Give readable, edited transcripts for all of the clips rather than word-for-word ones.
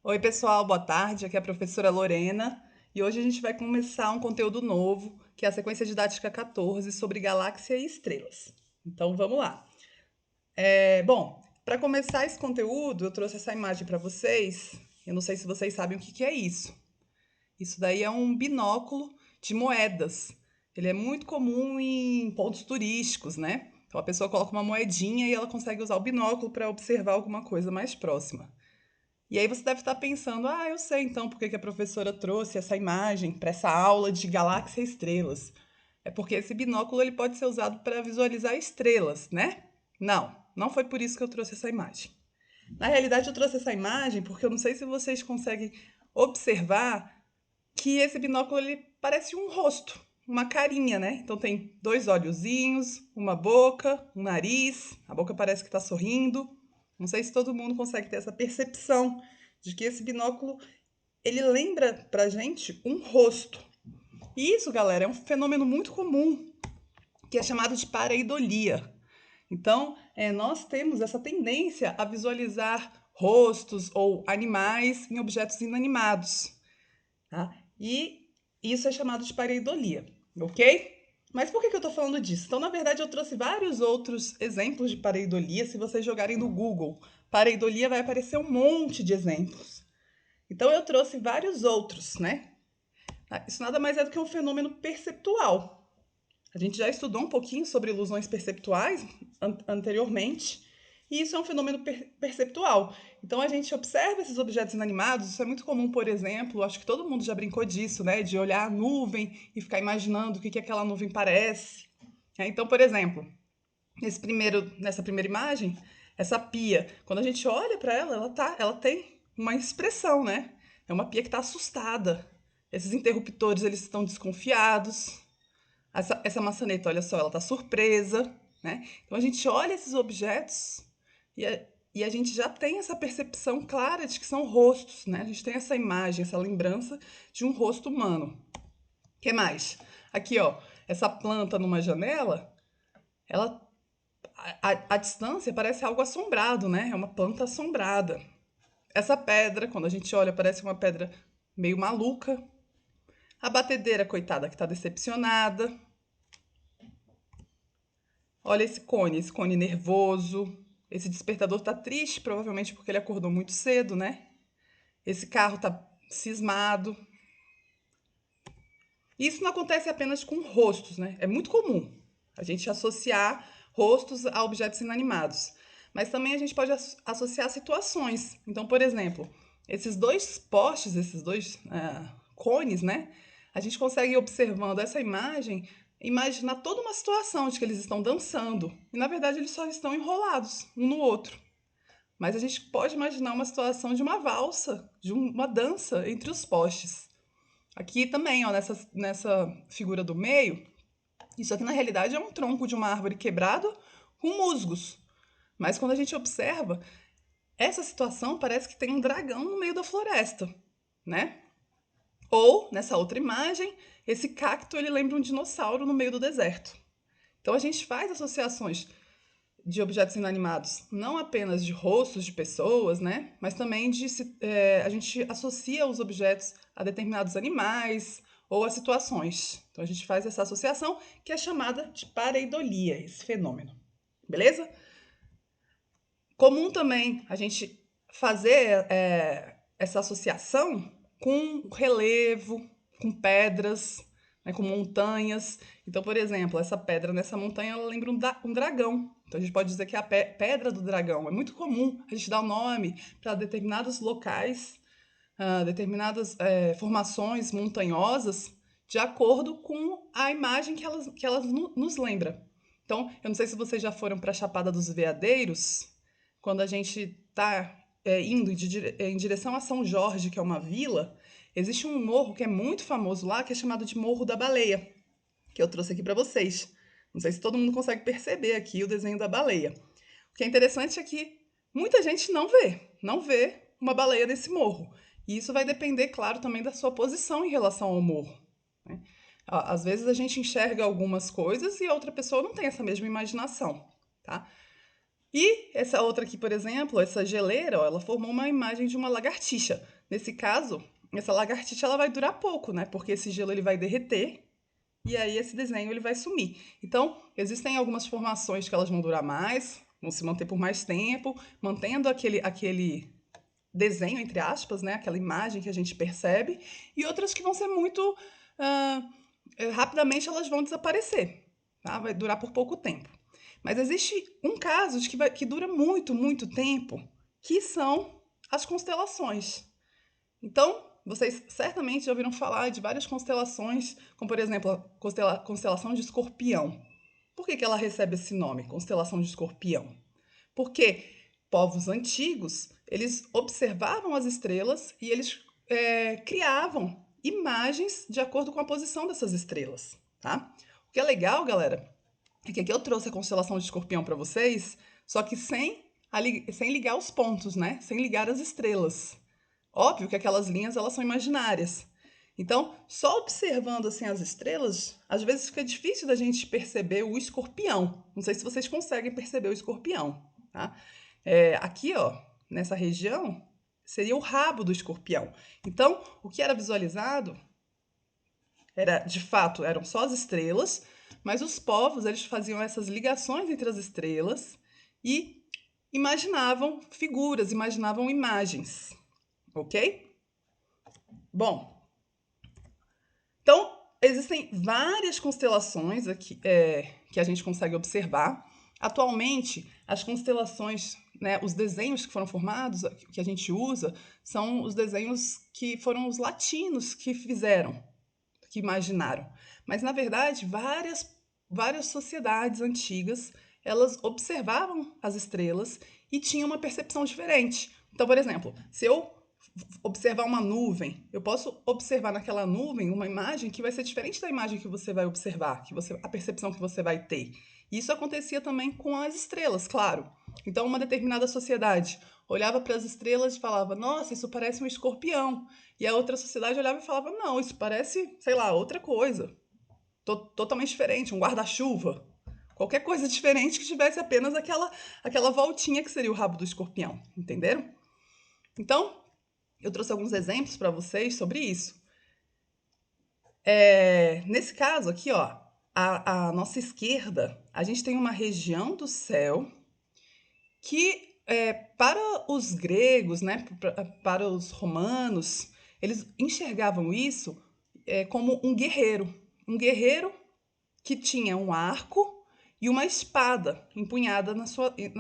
Oi, pessoal, boa tarde. Aqui é a professora Lorena e hoje a gente vai começar um conteúdo novo, que é a sequência didática 14 sobre galáxia e estrelas. Então, vamos lá. Bom, para começar esse conteúdo, eu trouxe essa imagem para vocês. Eu não sei se vocês sabem o que é isso. Isso daí é um binóculo de moedas. Ele é muito comum em pontos turísticos, né? Então, a pessoa coloca uma moedinha e ela consegue usar o binóculo para observar alguma coisa mais próxima. E aí você deve estar pensando, eu sei então por que que a professora trouxe essa imagem para essa aula de galáxia e estrelas. É porque esse binóculo ele pode ser usado para visualizar estrelas, né? Não, não foi por isso que eu trouxe essa imagem. Na realidade, eu trouxe essa imagem porque eu não sei se vocês conseguem observar que esse binóculo ele parece um rosto, uma carinha, né? Então tem dois olhozinhos, uma boca, um nariz, a boca parece que está sorrindo. Não sei se todo mundo consegue ter essa percepção de que esse binóculo ele lembra pra gente um rosto. E isso, galera, é um fenômeno muito comum que é chamado de pareidolia. Então, nós temos essa tendência a visualizar rostos ou animais em objetos inanimados. Tá? E isso é chamado de pareidolia, ok? Mas por que eu estou falando disso? Então, na verdade, eu trouxe vários outros exemplos de pareidolia. Se vocês jogarem no Google pareidolia, vai aparecer um monte de exemplos. Então, eu trouxe vários outros, né? Isso nada mais é do que um fenômeno perceptual. A gente já estudou um pouquinho sobre ilusões perceptuais anteriormente, e isso é um fenômeno perceptual. Então a gente observa esses objetos inanimados, isso é muito comum, por exemplo, acho que todo mundo já brincou disso, né? De olhar a nuvem e ficar imaginando o que aquela nuvem parece. Então, por exemplo, nessa primeira imagem, essa pia, quando a gente olha para ela, ela tem uma expressão, né? É uma pia que está assustada. Esses interruptores, eles estão desconfiados. Essa maçaneta, olha só, ela está surpresa, né? Então a gente olha esses objetos e a gente já tem essa percepção clara de que são rostos, né? A gente tem essa imagem, essa lembrança de um rosto humano. O que mais? Aqui, ó, essa planta numa janela, ela a distância parece algo assombrado, né? É uma planta assombrada. Essa pedra, quando a gente olha, parece uma pedra meio maluca. A batedeira, coitada, que está decepcionada. Olha esse cone nervoso. Esse despertador tá triste, provavelmente porque ele acordou muito cedo, né? Esse carro tá cismado. E isso não acontece apenas com rostos, né? É muito comum a gente associar rostos a objetos inanimados. Mas também a gente pode associar situações. Então, por exemplo, esses dois postes, esses dois cones, né? A gente consegue, observando essa imagem, imaginar toda uma situação de que eles estão dançando. E, na verdade, eles só estão enrolados um no outro. Mas a gente pode imaginar uma situação de uma valsa, de uma dança entre os postes. Aqui também, ó, nessa figura do meio, isso aqui na realidade é um tronco de uma árvore quebrado com musgos. Mas quando a gente observa, essa situação parece que tem um dragão no meio da floresta, né? Ou, nessa outra imagem, esse cacto ele lembra um dinossauro no meio do deserto. Então a gente faz associações de objetos inanimados, não apenas de rostos de pessoas, né? Mas também a gente associa os objetos a determinados animais ou a situações. Então a gente faz essa associação que é chamada de pareidolia, esse fenômeno. Beleza? Comum também a gente fazer essa associação com relevo, com pedras, né, com montanhas. Então, por exemplo, essa pedra nessa montanha ela lembra um dragão. Então, a gente pode dizer que é a pedra do dragão. É muito comum a gente dar o nome para determinados locais, determinadas formações montanhosas, de acordo com a imagem que elas nos lembram. Então, eu não sei se vocês já foram para a Chapada dos Veadeiros, quando a gente está indo em direção a São Jorge, que é uma vila, existe um morro que é muito famoso lá, que é chamado de Morro da Baleia, que eu trouxe aqui para vocês. Não sei se todo mundo consegue perceber aqui o desenho da baleia. O que é interessante é que muita gente não vê uma baleia nesse morro. E isso vai depender, claro, também da sua posição em relação ao morro, né? Às vezes a gente enxerga algumas coisas e a outra pessoa não tem essa mesma imaginação, tá? E essa outra aqui, por exemplo, essa geleira, ó, ela formou uma imagem de uma lagartixa. nesse caso, essa lagartixa ela vai durar pouco, né? Porque esse gelo ele vai derreter e aí esse desenho ele vai sumir. Então, existem algumas formações que elas vão durar mais, vão se manter por mais tempo, mantendo aquele desenho, entre aspas, né? Aquela imagem que a gente percebe, e outras que vão ser muito rapidamente elas vão desaparecer, tá? Vai durar por pouco tempo. Mas existe um caso que dura muito, muito tempo, que são as constelações. Então, vocês certamente já ouviram falar de várias constelações, como por exemplo a constelação de Escorpião. Por que ela recebe esse nome, constelação de Escorpião? Porque povos antigos, eles observavam as estrelas e eles criavam imagens de acordo com a posição dessas estrelas, tá? O que é legal, galera, é que aqui eu trouxe a constelação de Escorpião para vocês, só que sem ligar os pontos, né? Sem ligar as estrelas. Óbvio que aquelas linhas elas são imaginárias. Então, só observando assim as estrelas, às vezes fica difícil da gente perceber o escorpião. Não sei se vocês conseguem perceber o escorpião, tá? Aqui, ó, nessa região, seria o rabo do escorpião. Então, o que era visualizado era, de fato, eram só as estrelas, mas os povos eles faziam essas ligações entre as estrelas e imaginavam figuras, imaginavam imagens, ok? Bom, então existem várias constelações aqui que a gente consegue observar. Atualmente, as constelações, né, os desenhos que foram formados, que a gente usa, são os desenhos que foram os latinos que fizeram, que imaginaram. Mas, na verdade, várias sociedades antigas, elas observavam as estrelas e tinham uma percepção diferente. Então, por exemplo, se eu observar uma nuvem, eu posso observar naquela nuvem uma imagem que vai ser diferente da imagem que você vai observar, a percepção que você vai ter. Isso acontecia também com as estrelas, claro. Então, uma determinada sociedade olhava para as estrelas e falava: Nossa, isso parece um escorpião. E a outra sociedade olhava e falava: Não, isso parece, sei lá, outra coisa. Totalmente diferente, um guarda-chuva. Qualquer coisa diferente que tivesse apenas aquela voltinha que seria o rabo do escorpião. Entenderam? Então, eu trouxe alguns exemplos para vocês sobre isso. Nesse caso aqui, ó, a nossa esquerda, a gente tem uma região do céu que, para os gregos, né, para os romanos, eles enxergavam isso como um guerreiro que tinha um arco e uma espada empunhada na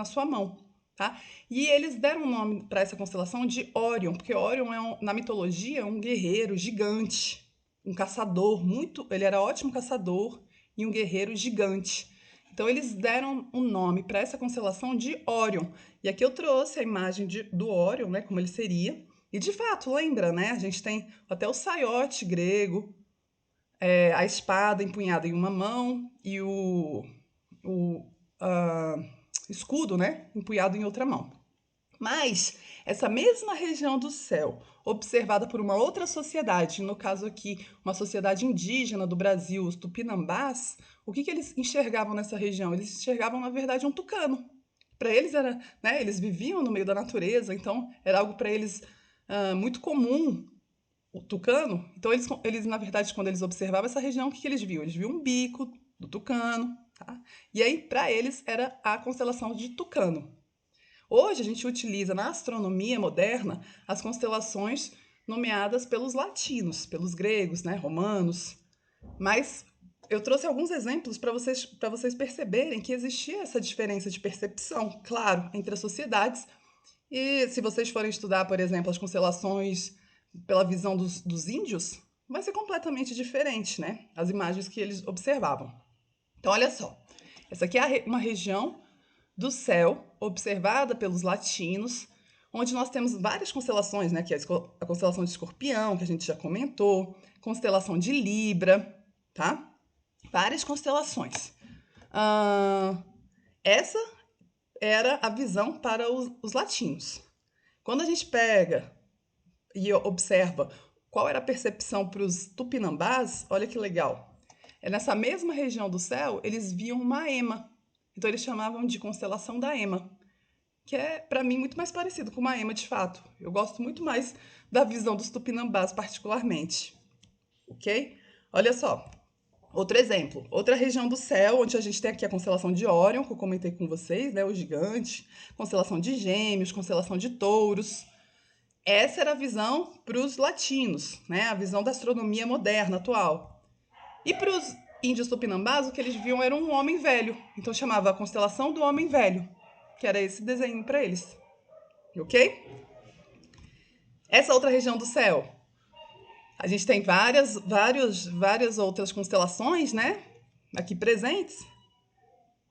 sua mão. Tá? E eles deram o nome para essa constelação de Órion, porque Órion na mitologia é um guerreiro gigante, um caçador ele era ótimo caçador e um guerreiro gigante. Então eles deram um nome para essa constelação de Órion. E aqui eu trouxe a imagem do Órion, né, como ele seria. E de fato, lembra, né? A gente tem até o saiote grego, a espada empunhada em uma mão e o escudo, né, empunhado em outra mão. Mas essa mesma região do céu, observada por uma outra sociedade, no caso aqui, uma sociedade indígena do Brasil, os Tupinambás, o que eles enxergavam nessa região? Eles enxergavam, na verdade, um tucano. Para eles era, né, eles viviam no meio da natureza, então era algo para eles muito comum, o tucano. Então eles, na verdade, quando eles observavam essa região, o que eles viam? Eles viam um bico do tucano, tá? E aí, para eles, era a constelação de Tucano. Hoje a gente utiliza na astronomia moderna as constelações nomeadas pelos latinos, pelos gregos, né, romanos. Mas eu trouxe alguns exemplos para vocês perceberem que existia essa diferença de percepção, claro, entre as sociedades. E se vocês forem estudar, por exemplo, as constelações pela visão dos índios, vai ser completamente diferente, né? As imagens que eles observavam. Então, olha só. Essa aqui é uma região do céu observada pelos latinos, onde nós temos várias constelações, né? Que é a constelação de Escorpião, que a gente já comentou, constelação de Libra, tá? Várias constelações. Essa era a visão para os latinos. Quando a gente pega e observa qual era a percepção para os tupinambás, olha que legal. Nessa mesma região do céu, eles viam uma ema. Então eles chamavam de constelação da ema. que é, para mim, muito mais parecido com uma ema de fato. Eu gosto muito mais da visão dos tupinambás, particularmente. Ok? Olha só. Outro exemplo, outra região do céu, onde a gente tem aqui a constelação de Órion, que eu comentei com vocês, né, o gigante, constelação de Gêmeos, constelação de Touros. Essa era a visão para os latinos, né, a visão da astronomia moderna, atual. E para os índios tupinambás, o que eles viam era um homem velho, então chamava a constelação do homem velho, que era esse desenho para eles, ok? Essa outra região do céu, a gente tem várias outras constelações, né, aqui presentes,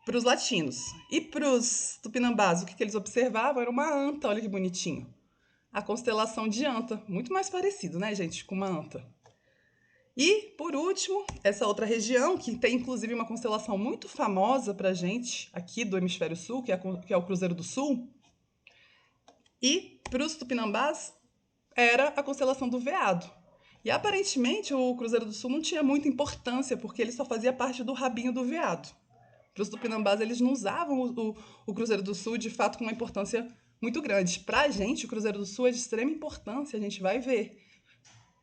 para os latinos. E para os tupinambás, o que eles observavam era uma anta, olha que bonitinho. A constelação de anta, muito mais parecido, né, gente, com uma anta. E, por último, essa outra região, que tem inclusive uma constelação muito famosa para gente, aqui do Hemisfério Sul, que é o Cruzeiro do Sul. E, para os tupinambás, era a constelação do Veado. E, aparentemente, o Cruzeiro do Sul não tinha muita importância, porque ele só fazia parte do rabinho do veado. Para os tupinambás, eles não usavam o Cruzeiro do Sul, de fato, com uma importância muito grande. Para a gente, o Cruzeiro do Sul é de extrema importância, a gente vai ver.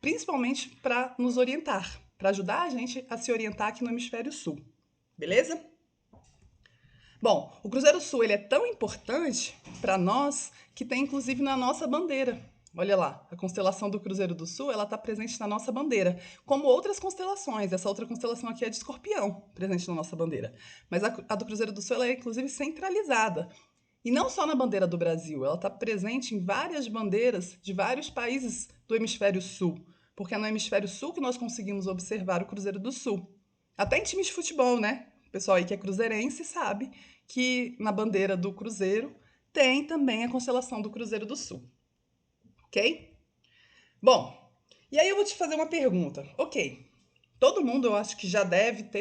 Principalmente para nos orientar, para ajudar a gente a se orientar aqui no Hemisfério Sul. Beleza? Bom, o Cruzeiro do Sul ele é tão importante para nós que tem inclusive na nossa bandeira. Olha lá, a constelação do Cruzeiro do Sul, ela está presente na nossa bandeira, como outras constelações. Essa outra constelação aqui é de Escorpião, presente na nossa bandeira. Mas a do Cruzeiro do Sul, ela é inclusive centralizada. E não só na bandeira do Brasil, ela está presente em várias bandeiras de vários países do Hemisfério Sul, porque é no Hemisfério Sul que nós conseguimos observar o Cruzeiro do Sul. Até em times de futebol, né? O pessoal aí que é cruzeirense sabe que na bandeira do Cruzeiro tem também a constelação do Cruzeiro do Sul. Ok? Bom, e aí eu vou te fazer uma pergunta. Ok, todo mundo eu acho que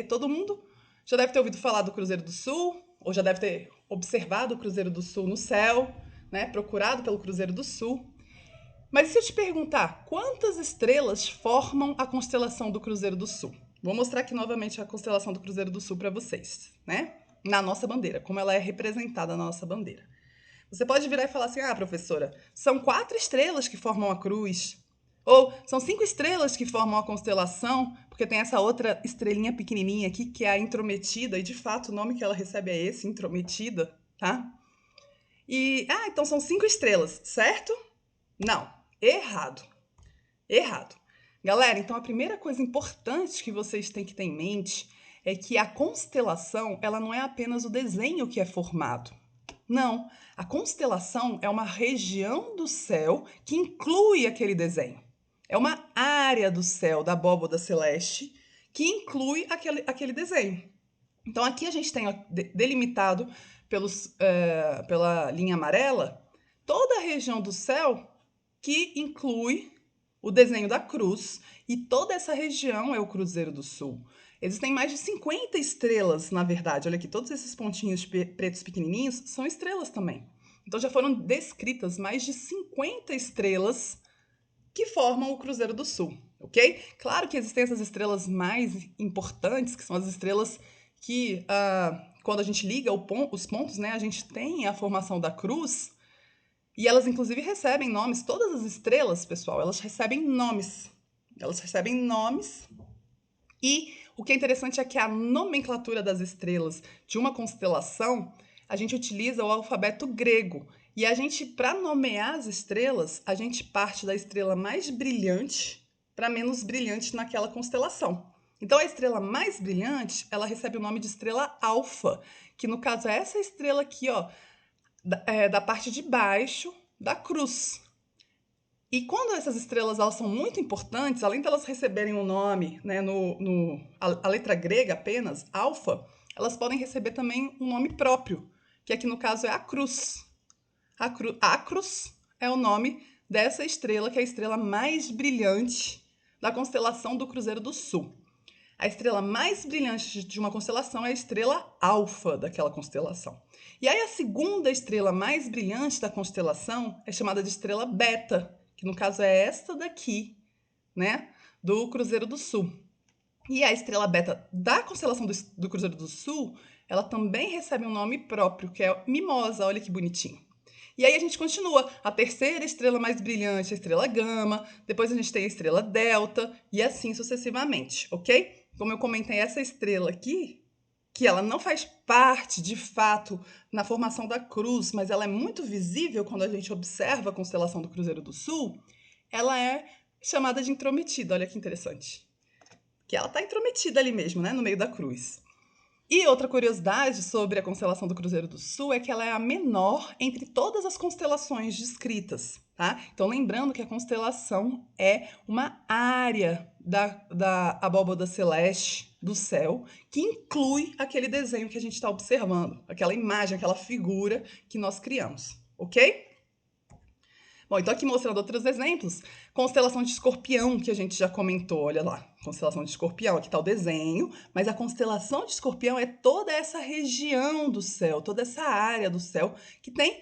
todo mundo já deve ter ouvido falar do Cruzeiro do Sul, ou já deve ter observado o Cruzeiro do Sul no céu, né? Procurado pelo Cruzeiro do Sul. Mas se eu te perguntar, quantas estrelas formam a constelação do Cruzeiro do Sul? Vou mostrar aqui novamente a constelação do Cruzeiro do Sul para vocês, né? Na nossa bandeira, como ela é representada na nossa bandeira. Você pode virar e falar assim: ah, professora, são 4 estrelas que formam a cruz. Ou são 5 estrelas que formam a constelação, porque tem essa outra estrelinha pequenininha aqui, que é a intrometida, e de fato o nome que ela recebe é esse, intrometida, tá? Então são 5 estrelas, certo? Não, errado. Errado. Galera, então a primeira coisa importante que vocês têm que ter em mente é que a constelação, ela não é apenas o desenho que é formado. Não, a constelação é uma região do céu que inclui aquele desenho. É uma área do céu, da abóboda celeste, que inclui aquele desenho. Então aqui a gente tem delimitado pela linha amarela toda a região do céu que inclui o desenho da cruz, e toda essa região é o Cruzeiro do Sul. Existem mais de 50 estrelas, na verdade. Olha aqui, todos esses pontinhos pretos pequenininhos são estrelas também. Então já foram descritas mais de 50 estrelas que formam o Cruzeiro do Sul, ok? Claro que existem essas estrelas mais importantes, que são as estrelas que, quando a gente liga os pontos, né, a gente tem a formação da cruz, e elas, inclusive, recebem nomes. Todas as estrelas, pessoal, elas recebem nomes. Elas recebem nomes. E o que é interessante é que a nomenclatura das estrelas de uma constelação, a gente utiliza o alfabeto grego. E a gente, para nomear as estrelas, a gente parte da estrela mais brilhante para menos brilhante naquela constelação. Então, a estrela mais brilhante, ela recebe o nome de estrela alfa, que no caso é essa estrela aqui, ó, da parte de baixo da cruz. E quando essas estrelas elas são muito importantes, além de elas receberem um nome, né, a letra grega apenas, alfa, elas podem receber também um nome próprio, que aqui no caso é a cruz. Acrus é o nome dessa estrela, que é a estrela mais brilhante da constelação do Cruzeiro do Sul. A estrela mais brilhante de uma constelação é a estrela alfa daquela constelação. E aí a segunda estrela mais brilhante da constelação é chamada de estrela beta, que no caso é esta daqui, né, do Cruzeiro do Sul. E a estrela beta da constelação do Cruzeiro do Sul, ela também recebe um nome próprio, que é Mimosa, olha que bonitinho. E aí a gente continua. A terceira estrela mais brilhante, a estrela gama, depois a gente tem a estrela delta e assim sucessivamente, ok? Como eu comentei, essa estrela aqui, que ela não faz parte, de fato, na formação da cruz, mas ela é muito visível quando a gente observa a constelação do Cruzeiro do Sul, ela é chamada de intrometida. Olha que interessante. Que ela está intrometida ali mesmo, né, no meio da cruz. E outra curiosidade sobre a constelação do Cruzeiro do Sul é que ela é a menor entre todas as constelações descritas, tá? Então, lembrando que a constelação é uma área da abóbada celeste do céu que inclui aquele desenho que a gente está observando, aquela imagem, aquela figura que nós criamos, ok? Bom, então aqui mostrando outros exemplos. Constelação de Escorpião, que a gente já comentou, olha lá. Constelação de Escorpião, aqui está o desenho, mas a constelação de Escorpião é toda essa região do céu, toda essa área do céu que tem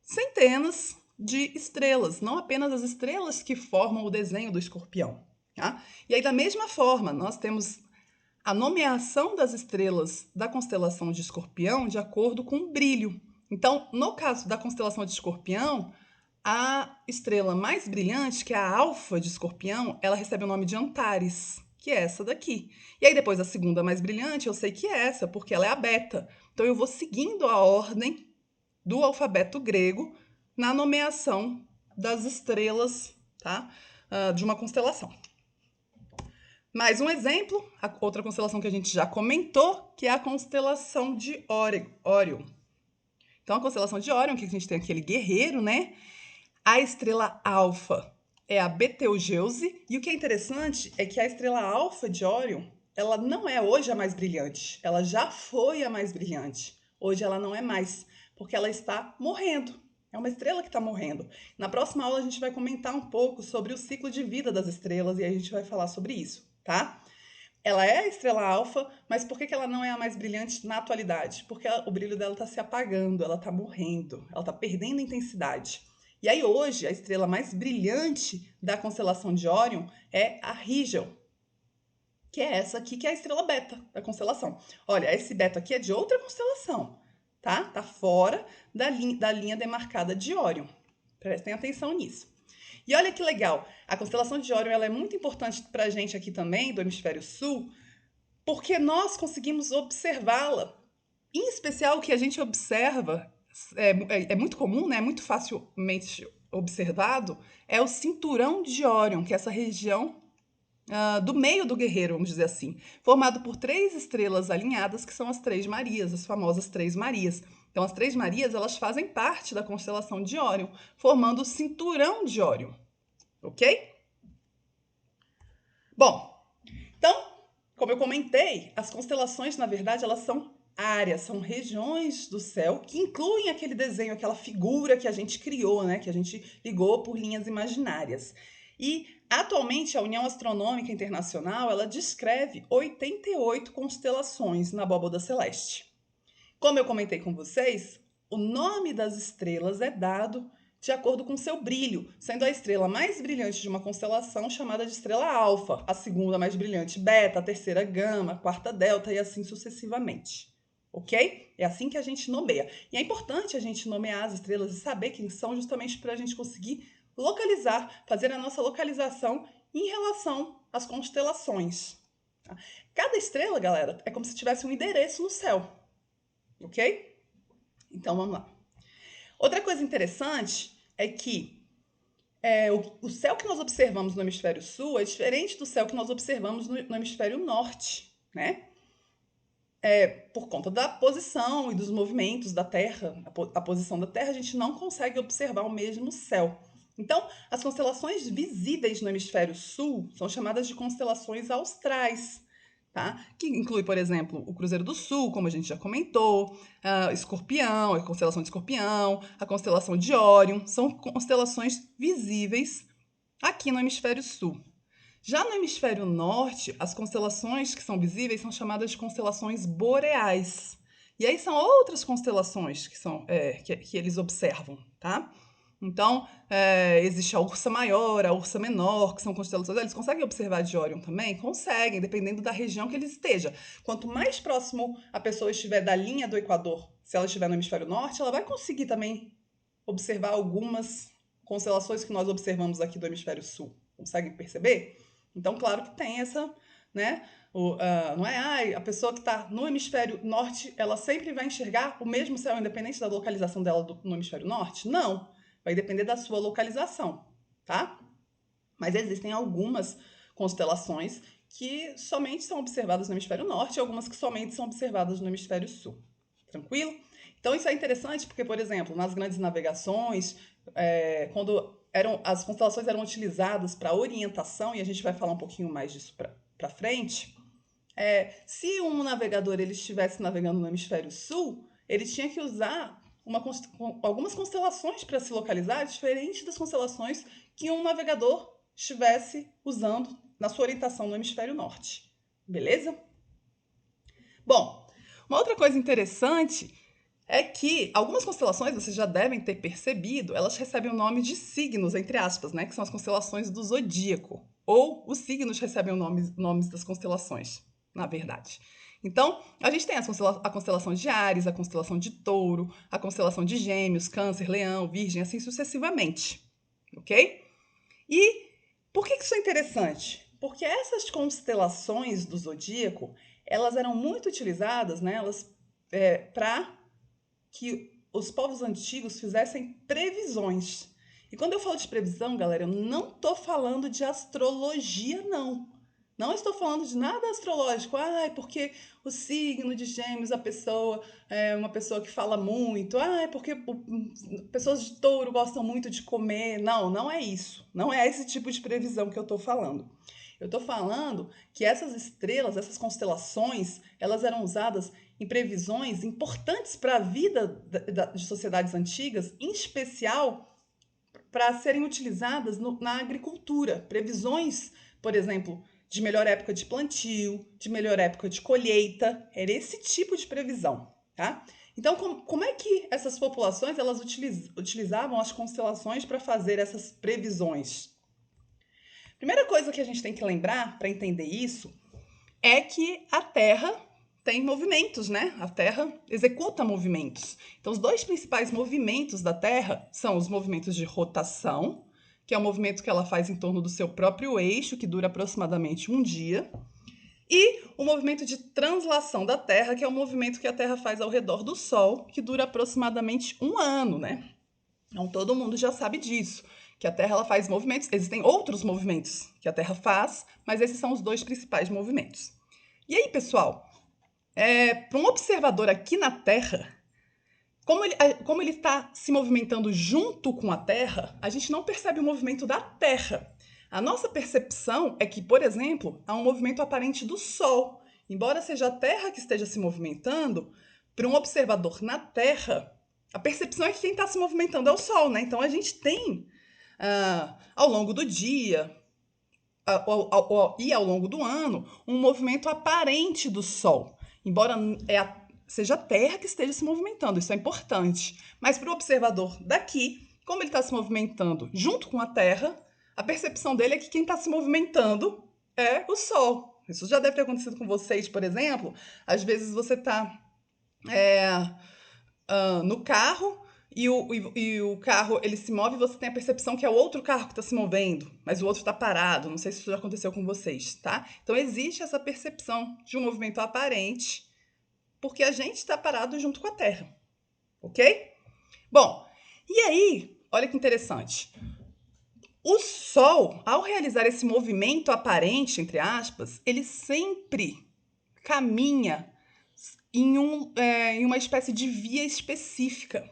centenas de estrelas, não apenas as estrelas que formam o desenho do escorpião. Tá? E aí, da mesma forma, nós temos a nomeação das estrelas da constelação de Escorpião de acordo com o brilho. Então, no caso da constelação de Escorpião, a estrela mais brilhante, que é a Alfa de Escorpião, ela recebe o nome de Antares, que é essa daqui. E aí depois a segunda mais brilhante, eu sei que é essa, porque ela é a Beta. Então eu vou seguindo a ordem do alfabeto grego na nomeação das estrelas, tá? De uma constelação. Mais um exemplo, a outra constelação que a gente já comentou, que é a constelação de Órion. Então a constelação de Órion, que a gente tem aquele guerreiro, né? A estrela alfa é a Betelgeuse, e o que é interessante é que a estrela alfa de Órion, ela não é hoje a mais brilhante, ela já foi a mais brilhante. Hoje ela não é mais, porque ela está morrendo. É uma estrela que está morrendo. Na próxima aula a gente vai comentar um pouco sobre o ciclo de vida das estrelas e a gente vai falar sobre isso, tá? Ela é a estrela alfa, mas por que ela não é a mais brilhante na atualidade? Porque o brilho dela está se apagando, ela está morrendo, ela está perdendo intensidade. E aí hoje, a estrela mais brilhante da constelação de Órion é a Rigel, que é essa aqui, que é a estrela beta da constelação. Olha, esse beta aqui é de outra constelação, tá? Tá fora da linha demarcada de Órion. Prestem atenção nisso. E olha que legal, a constelação de Órion ela é muito importante para a gente aqui também, do hemisfério sul, porque nós conseguimos observá-la. Em especial, o que a gente observa, é muito comum, né? É muito facilmente observado, é o cinturão de Órion, que é essa região do meio do guerreiro, vamos dizer assim, formado por 3 estrelas alinhadas, que são as 3 Marias, as famosas 3 Marias. Então, as 3 Marias, elas fazem parte da constelação de Órion, formando o cinturão de Órion, ok? Bom, então, como eu comentei, as constelações, na verdade, elas são áreas, são regiões do céu que incluem aquele desenho, aquela figura que a gente criou, né? Que a gente ligou por linhas imaginárias. E, atualmente, a União Astronômica Internacional, ela descreve 88 constelações na abóbada celeste. Como eu comentei com vocês, o nome das estrelas é dado de acordo com seu brilho, sendo a estrela mais brilhante de uma constelação chamada de estrela alfa, a segunda mais brilhante beta, a terceira gama, a quarta delta e assim sucessivamente. Ok? É assim que a gente nomeia. E é importante a gente nomear as estrelas e saber quem são, justamente para a gente conseguir localizar, fazer a nossa localização em relação às constelações. Cada estrela, galera, é como se tivesse um endereço no céu. Ok? Então vamos lá. Outra coisa interessante é que o céu que nós observamos no hemisfério sul é diferente do céu que nós observamos no hemisfério norte, né? Por conta da posição e dos movimentos da Terra, a posição da Terra, a gente não consegue observar o mesmo céu. Então, as constelações visíveis no hemisfério sul são chamadas de constelações austrais, tá? Que inclui, por exemplo, o Cruzeiro do Sul, como a gente já comentou, Escorpião, a constelação de Escorpião, a constelação de Órion, são constelações visíveis aqui no hemisfério sul. Já no hemisfério norte, as constelações que são visíveis são chamadas de constelações boreais. E aí são outras constelações que eles observam, tá? Então, existe a Ursa Maior, a Ursa Menor, que são constelações. Eles conseguem observar de Órion também? Conseguem, dependendo da região que ele esteja. Quanto mais próximo a pessoa estiver da linha do Equador, se ela estiver no hemisfério norte, ela vai conseguir também observar algumas constelações que nós observamos aqui do hemisfério sul. Conseguem perceber? Então, claro que tem essa, né? Não é, a pessoa que está no hemisfério norte, ela sempre vai enxergar o mesmo céu, independente da localização dela no hemisfério norte? Não. Vai depender da sua localização, tá? Mas existem algumas constelações que somente são observadas no hemisfério norte e algumas que somente são observadas no hemisfério sul. Tranquilo? Então isso é interessante porque, por exemplo, nas grandes navegações, quando as constelações eram utilizadas para orientação, e a gente vai falar um pouquinho mais disso para frente, se um navegador ele estivesse navegando no hemisfério sul, ele tinha que usar algumas constelações para se localizar, diferente das constelações que um navegador estivesse usando na sua orientação no hemisfério norte. Beleza? Bom, uma outra coisa interessante é que algumas constelações, vocês já devem ter percebido, elas recebem o nome de signos, entre aspas, né? Que são as constelações do zodíaco. Ou os signos recebem nomes das constelações, na verdade. Então, a gente tem a constelação de Áries, a constelação de Touro, a constelação de Gêmeos, Câncer, Leão, Virgem, assim sucessivamente. Ok? E por que isso é interessante? Porque essas constelações do zodíaco, elas eram muito utilizadas, né, para que os povos antigos fizessem previsões. E quando eu falo de previsão, galera, eu não estou falando de astrologia, não. Não estou falando de nada astrológico. Porque o signo de Gêmeos, a pessoa é uma pessoa que fala muito. Porque pessoas de Touro gostam muito de comer. Não, não é isso. Não é esse tipo de previsão que eu estou falando. Eu estou falando que essas estrelas, essas constelações, elas eram usadas em previsões importantes para a vida de sociedades antigas, em especial para serem utilizadas na agricultura. Previsões, por exemplo, de melhor época de plantio, de melhor época de colheita. Era esse tipo de previsão, tá? Então, como é que essas populações elas utilizavam as constelações para fazer essas previsões? Primeira coisa que a gente tem que lembrar para entender isso é que a Terra tem movimentos, né? A Terra executa movimentos. Então, os dois principais movimentos da Terra são os movimentos de rotação, que é o movimento que ela faz em torno do seu próprio eixo, que dura aproximadamente um dia, e o movimento de translação da Terra, que é o movimento que a Terra faz ao redor do Sol, que dura aproximadamente um ano, né? Então, todo mundo já sabe disso, que a Terra ela faz movimentos. Existem outros movimentos que a Terra faz, mas esses são os dois principais movimentos. E aí, pessoal, para um observador aqui na Terra, como ele está se movimentando junto com a Terra, a gente não percebe o movimento da Terra. A nossa percepção é que, por exemplo, há um movimento aparente do Sol. Embora seja a Terra que esteja se movimentando, para um observador na Terra, a percepção é que quem está se movimentando é o Sol, né? Então a gente tem, ao longo do dia e ao longo do ano, um movimento aparente do Sol. Embora seja a Terra que esteja se movimentando, isso é importante. Mas para o observador daqui, como ele está se movimentando junto com a Terra, a percepção dele é que quem está se movimentando é o Sol. Isso já deve ter acontecido com vocês, por exemplo. Às vezes você está no carro e o carro ele se move e você tem a percepção que é o outro carro que está se movendo, mas o outro está parado. Não sei se isso já aconteceu com vocês, tá? Então existe essa percepção de um movimento aparente porque a gente está parado junto com a Terra, ok? Bom, e aí, olha que interessante. O Sol, ao realizar esse movimento aparente, entre aspas, ele sempre caminha em uma espécie de via específica,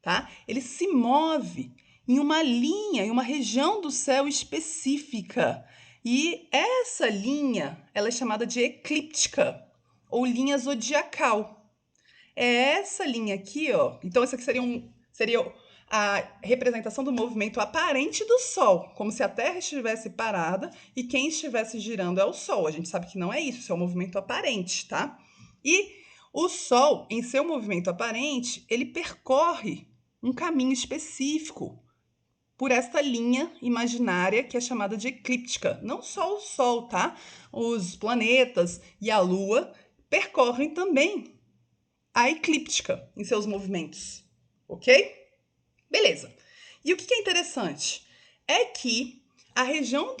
tá? Ele se move em uma linha, em uma região do céu específica. E essa linha, ela é chamada de eclíptica ou linha zodiacal. É essa linha aqui, ó. Então, essa aqui seria a representação do movimento aparente do Sol, como se a Terra estivesse parada e quem estivesse girando é o Sol. A gente sabe que não é isso é um movimento aparente, tá? E o Sol, em seu movimento aparente, ele percorre um caminho específico por esta linha imaginária que é chamada de eclíptica. Não só o Sol, tá? Os planetas e a Lua percorrem também a eclíptica em seus movimentos, ok? Beleza. E o que é interessante? É que a região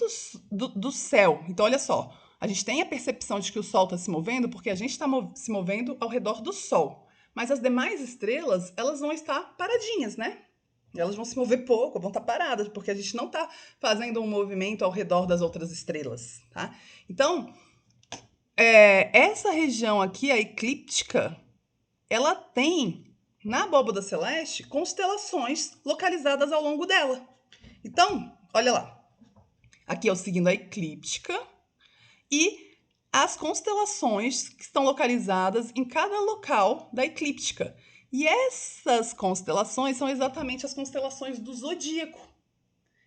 do céu... Então, olha só. A gente tem a percepção de que o Sol está se movendo porque a gente está se movendo ao redor do Sol. Mas as demais estrelas, elas vão estar paradinhas, né? Elas vão se mover pouco, vão estar paradas, porque a gente não está fazendo um movimento ao redor das outras estrelas, tá? Então, essa região aqui, a eclíptica, ela tem, na abóbada celeste, constelações localizadas ao longo dela. Então, olha lá. Aqui é o signo da eclíptica e as constelações que estão localizadas em cada local da eclíptica. E essas constelações são exatamente as constelações do zodíaco.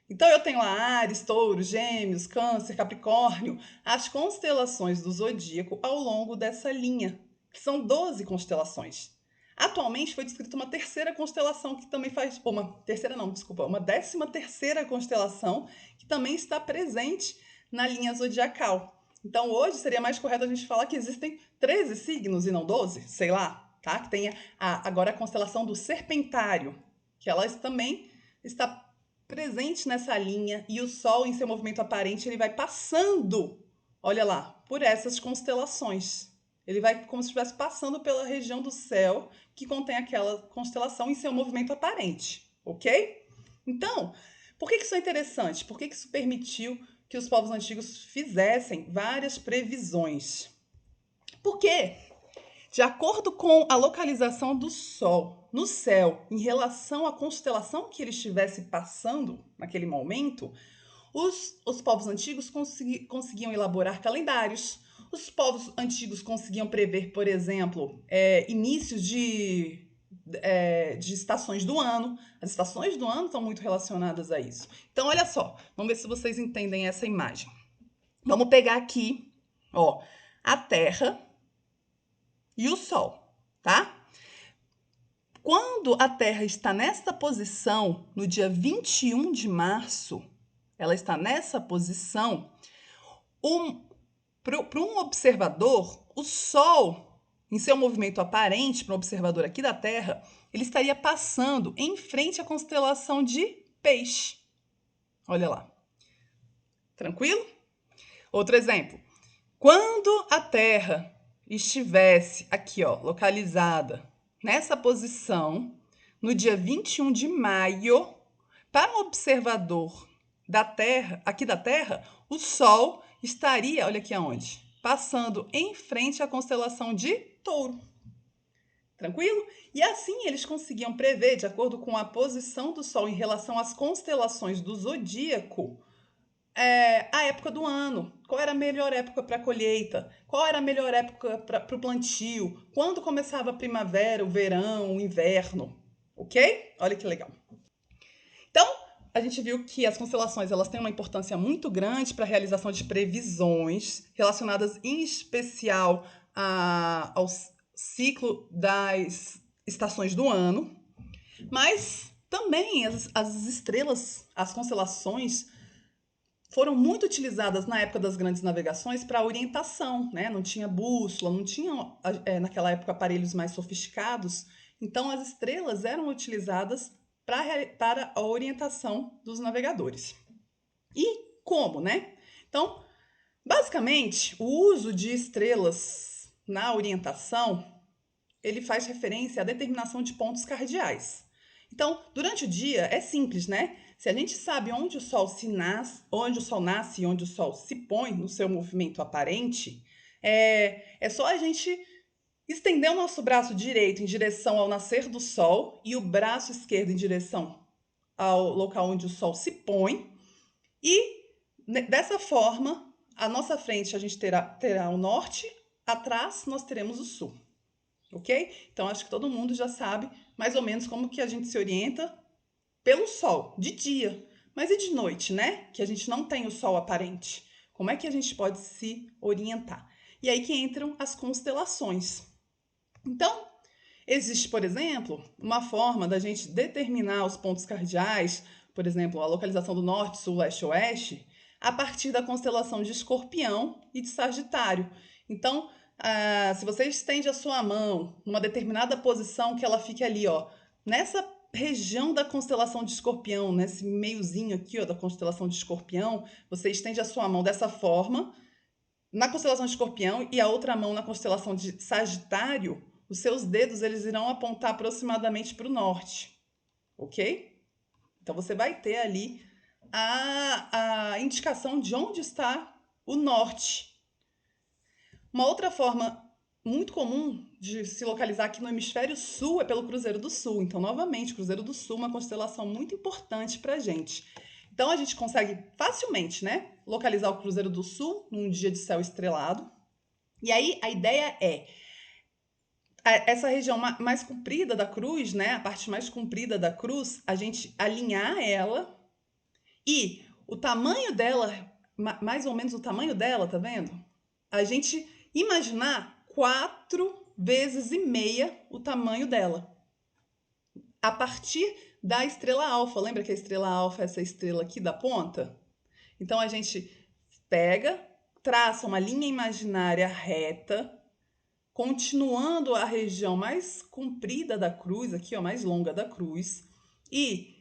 Então eu tenho lá Áries, Touro, Gêmeos, Câncer, Capricórnio, as constelações do zodíaco ao longo dessa linha, que são 12 constelações. Atualmente foi descrita uma terceira constelação que também faz... Uma terceira não, desculpa, uma 13ª constelação que também está presente na linha zodiacal. Então hoje seria mais correto a gente falar que existem 13 signos e não 12, sei lá, tá? Que tem agora a constelação do Serpentário, que ela também está presente nessa linha e o Sol em seu movimento aparente ele vai passando, olha lá, por essas constelações. Ele vai como se estivesse passando pela região do céu que contém aquela constelação em seu movimento aparente, ok? Então, por que isso é interessante? Por que isso permitiu que os povos antigos fizessem várias previsões? Porque, de acordo com a localização do Sol no céu em relação à constelação que ele estivesse passando naquele momento, os povos antigos conseguiam elaborar calendários. Os povos antigos conseguiam prever, por exemplo, inícios de estações do ano. As estações do ano estão muito relacionadas a isso. Então, olha só, vamos ver se vocês entendem essa imagem. Vamos pegar aqui, ó, a Terra e o Sol, tá? Quando a Terra está nessa posição, no dia 21 de março, ela está nessa posição, para um observador, o Sol, em seu movimento aparente, para um observador aqui da Terra, ele estaria passando em frente à constelação de Peixe. Olha lá. Tranquilo? Outro exemplo. Quando a Terra estivesse aqui, ó, localizada nessa posição, no dia 21 de maio, para um observador da Terra, aqui da Terra, o Sol estaria, olha aqui aonde, passando em frente à constelação de Touro. Tranquilo? E assim eles conseguiam prever, de acordo com a posição do Sol em relação às constelações do zodíaco, a época do ano. Qual era a melhor época para a colheita? Qual era a melhor época para o plantio? Quando começava a primavera, o verão, o inverno? Ok? Olha que legal. Então, a gente viu que as constelações elas têm uma importância muito grande para a realização de previsões relacionadas em especial ao ciclo das estações do ano, mas também as estrelas, as constelações, foram muito utilizadas na época das grandes navegações para orientação, né? Não tinha bússola, não tinha naquela época aparelhos mais sofisticados, então as estrelas eram utilizadas para a orientação dos navegadores. E como, né? Então, basicamente, o uso de estrelas na orientação, ele faz referência à determinação de pontos cardeais. Então, durante o dia é simples, né? Se a gente sabe onde o Sol onde o Sol nasce e onde o Sol se põe no seu movimento aparente, é só a gente estender o nosso braço direito em direção ao nascer do Sol e o braço esquerdo em direção ao local onde o Sol se põe. E dessa forma, à nossa frente a gente terá o norte, atrás nós teremos o sul. Ok? Então acho que todo mundo já sabe mais ou menos como que a gente se orienta pelo Sol, de dia. Mas e de noite, né? Que a gente não tem o Sol aparente. Como é que a gente pode se orientar? E aí que entram as constelações. Então, existe, por exemplo, uma forma da gente determinar os pontos cardeais, por exemplo, a localização do norte, sul, leste, oeste, a partir da constelação de Escorpião e de Sagitário. Então, se você estende a sua mão numa determinada posição, que ela fique ali, ó, nessa região da constelação de Escorpião, nesse meiozinho aqui, ó, da constelação de Escorpião, você estende a sua mão dessa forma, na constelação de Escorpião, e a outra mão na constelação de Sagitário, os seus dedos eles irão apontar aproximadamente para o norte, ok? Então você vai ter ali a indicação de onde está o norte. Uma outra forma muito comum de se localizar aqui no hemisfério sul é pelo Cruzeiro do Sul. Então, novamente, Cruzeiro do Sul é uma constelação muito importante para a gente. Então, a gente consegue facilmente, né, localizar o Cruzeiro do Sul num dia de céu estrelado. E aí, a ideia é essa região mais comprida da cruz, né, a parte mais comprida da cruz, a gente alinhar ela e o tamanho dela, mais ou menos o tamanho dela, tá vendo? A gente imaginar 4,5 vezes o tamanho dela. A partir da estrela alfa. Lembra que a estrela alfa é essa estrela aqui da ponta? Então a gente pega, traça uma linha imaginária reta, continuando a região mais comprida da cruz, aqui, ó, mais longa da cruz, e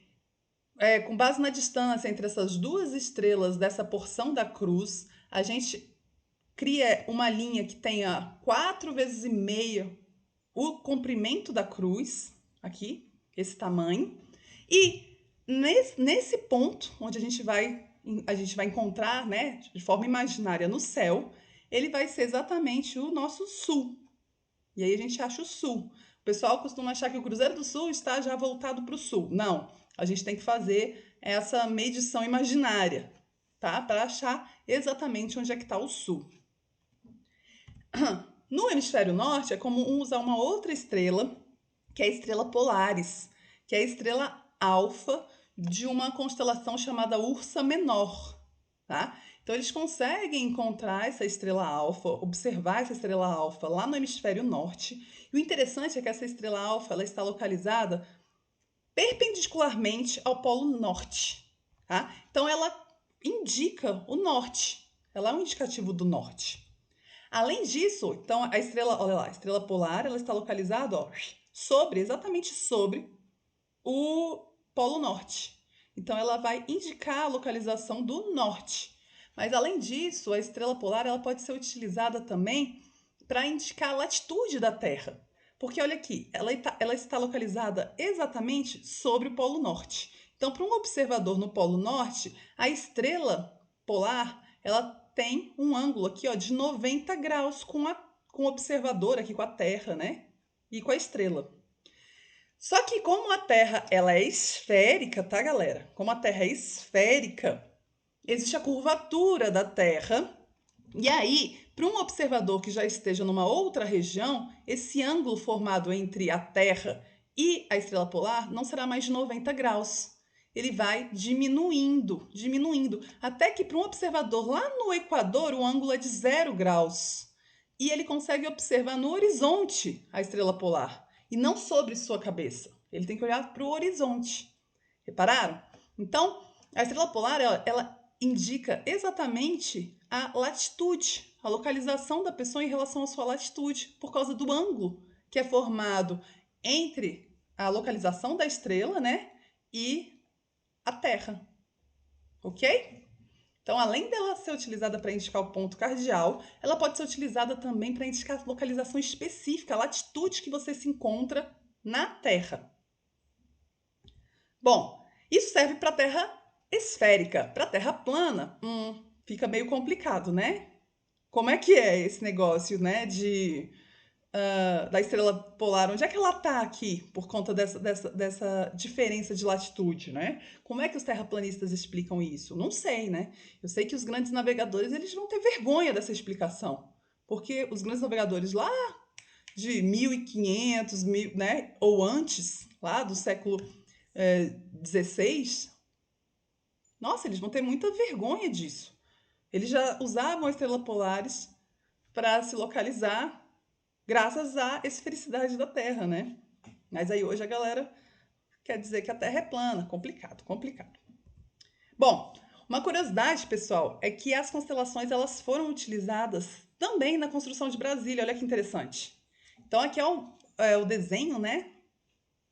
com base na distância entre essas duas estrelas dessa porção da cruz, a gente cria uma linha que tenha 4,5 vezes o comprimento da cruz, aqui, esse tamanho, e nesse ponto onde a gente vai encontrar, né, de forma imaginária no céu, ele vai ser exatamente o nosso sul. E aí a gente acha o sul. O pessoal costuma achar que o Cruzeiro do Sul está já voltado para o sul. Não, a gente tem que fazer essa medição imaginária, tá? Para achar exatamente onde é que está o sul. No hemisfério norte é comum usar uma outra estrela, que é a estrela Polaris, que é a estrela alfa de uma constelação chamada Ursa Menor, tá? Então eles conseguem encontrar essa estrela alfa, observar essa estrela alfa lá no hemisfério norte. E o interessante é que essa estrela alfa ela está localizada perpendicularmente ao polo norte, tá? Então ela indica o norte. Ela é um indicativo do norte. Além disso, então a estrela, olha lá, a estrela polar, ela está localizada, ó, exatamente sobre o Polo Norte. Então ela vai indicar a localização do norte. Mas além disso, a estrela polar ela pode ser utilizada também para indicar a latitude da Terra. Porque olha aqui, ela está localizada exatamente sobre o Polo Norte. Então, para um observador no Polo Norte, a estrela polar ela tem um ângulo aqui ó, de 90 graus com o observador aqui, com a Terra, né? E com a estrela. Só que como a Terra ela é esférica, tá, galera? Como a Terra é esférica, existe a curvatura da Terra. E aí, para um observador que já esteja numa outra região, esse ângulo formado entre a Terra e a estrela polar não será mais de 90 graus. Ele vai diminuindo, diminuindo, até que para um observador lá no Equador o ângulo é de 0 graus. E ele consegue observar no horizonte a estrela polar e não sobre sua cabeça. Ele tem que olhar para o horizonte. Repararam? Então, a estrela polar ela indica exatamente a latitude, a localização da pessoa em relação à sua latitude, por causa do ângulo que é formado entre a localização da estrela, né, e a Terra. Ok? Então, além dela ser utilizada para indicar o ponto cardial, ela pode ser utilizada também para indicar a localização específica, a latitude que você se encontra na Terra. Bom, isso serve para a Terra esférica. Para a Terra plana, fica meio complicado, né? Como é que é esse negócio, né, da estrela polar? Onde é que ela está aqui por conta dessa diferença de latitude, né? Como é que os terraplanistas explicam isso? Não sei, né? Eu sei que os grandes navegadores eles vão ter vergonha dessa explicação, porque os grandes navegadores lá de 1500, né, ou antes, lá do século 16, nossa, eles vão ter muita vergonha disso. Eles já usavam a estrela polaris para se localizar graças à esfericidade da Terra, né? Mas aí hoje a galera quer dizer que a Terra é plana. Complicado, complicado. Bom, uma curiosidade, pessoal, é que as constelações elas foram utilizadas também na construção de Brasília. Olha que interessante. Então aqui é o desenho, né?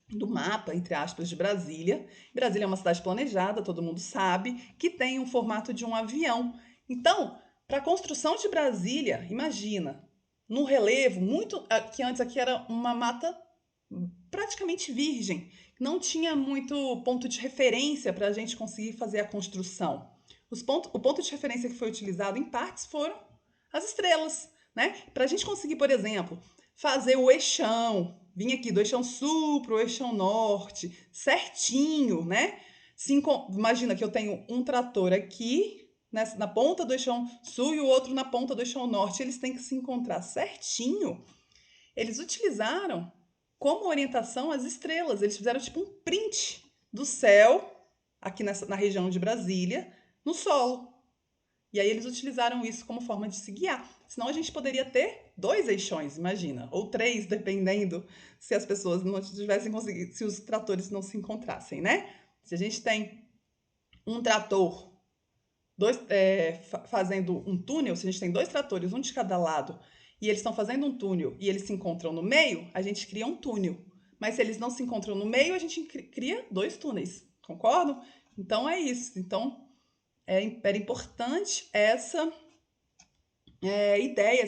do mapa, entre aspas, de Brasília. Brasília é uma cidade planejada, todo mundo sabe, que tem um formato de um avião. Então, para a construção de Brasília, imagina, no relevo, muito que antes aqui era uma mata praticamente virgem, não tinha muito ponto de referência para a gente conseguir fazer a construção. O ponto de referência que foi utilizado em partes foram as estrelas, né? Para a gente conseguir, por exemplo, fazer o eixão, vim aqui do eixão sul para o eixão norte, certinho, né? Imagina que eu tenho um trator aqui na ponta do eixão sul e o outro na ponta do eixão norte, eles têm que se encontrar certinho. Eles utilizaram como orientação as estrelas. Eles fizeram tipo um print do céu, aqui na região de Brasília, no solo. E aí eles utilizaram isso como forma de se guiar. Senão a gente poderia ter 2 eixões, imagina, ou 3, dependendo se as pessoas não tivessem conseguido, se os tratores não se encontrassem, né? Se a gente tem um trator fazendo um túnel, se a gente tem 2 tratores, um de cada lado, e eles estão fazendo um túnel e eles se encontram no meio, a gente cria um túnel. Mas se eles não se encontram no meio, a gente cria 2 túneis, concordam? Então é isso. Então era importante essa ideia,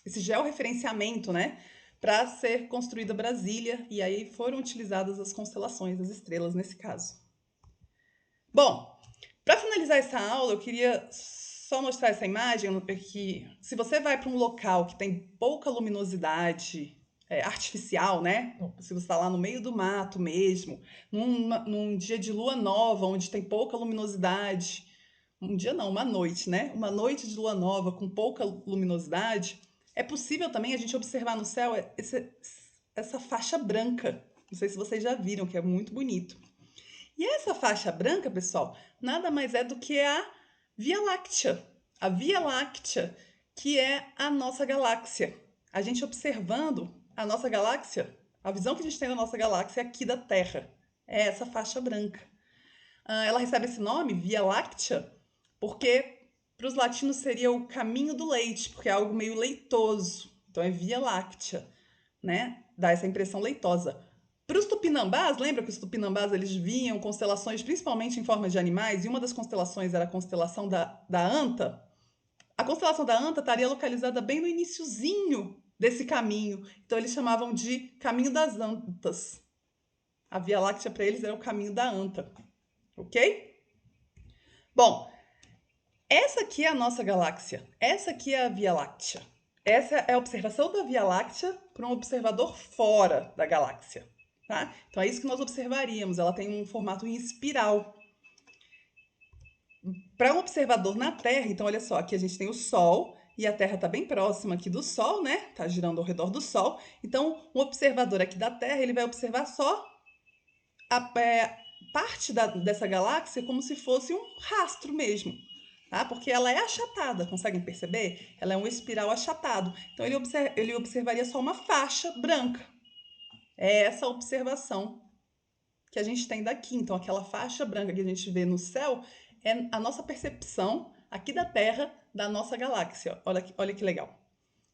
esse georreferenciamento, né? Para ser construída Brasília, e aí foram utilizadas as constelações, as estrelas nesse caso. Bom, para finalizar essa aula, eu queria só mostrar essa imagem que se você vai para um local que tem pouca luminosidade artificial, né? Se você está lá no meio do mato mesmo, num dia de lua nova, onde tem pouca luminosidade, um dia não, uma noite, né? Uma noite de lua nova com pouca luminosidade, é possível também a gente observar no céu essa faixa branca. Não sei se vocês já viram, que é muito bonito. E essa faixa branca, pessoal, nada mais é do que a Via Láctea. A Via Láctea, que é a nossa galáxia. A gente observando a nossa galáxia, a visão que a gente tem da nossa galáxia aqui da Terra, é essa faixa branca. Ela recebe esse nome, Via Láctea, porque para os latinos seria o caminho do leite, porque é algo meio leitoso. Então é Via Láctea, né? Dá essa impressão leitosa. Para os tupinambás, lembra que os tupinambás eles viam constelações principalmente em forma de animais, e uma das constelações era a constelação da Anta? A constelação da Anta estaria localizada bem no iniciozinho desse caminho. Então eles chamavam de caminho das Antas. A Via Láctea para eles era o caminho da Anta. Ok? Bom, essa aqui é a nossa galáxia. Essa aqui é a Via Láctea. Essa é a observação da Via Láctea por um observador fora da galáxia. Tá? Então é isso que nós observaríamos. Ela tem um formato em espiral. Para um observador na Terra, então olha só, aqui a gente tem o Sol e a Terra está bem próxima aqui do Sol, né? Está girando ao redor do Sol. Então, um observador aqui da Terra, ele vai observar só a parte dessa galáxia como se fosse um rastro mesmo. Tá? Porque ela é achatada, conseguem perceber? Ela é um espiral achatado. Então, ele observaria só uma faixa branca. É essa observação que a gente tem daqui. Então, aquela faixa branca que a gente vê no céu é a nossa percepção aqui da Terra da nossa galáxia. Olha que legal.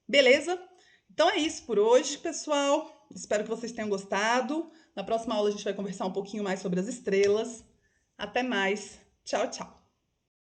Beleza? Então é isso por hoje, pessoal. Espero que vocês tenham gostado. Na próxima aula a gente vai conversar um pouquinho mais sobre as estrelas. Até mais. Tchau, tchau.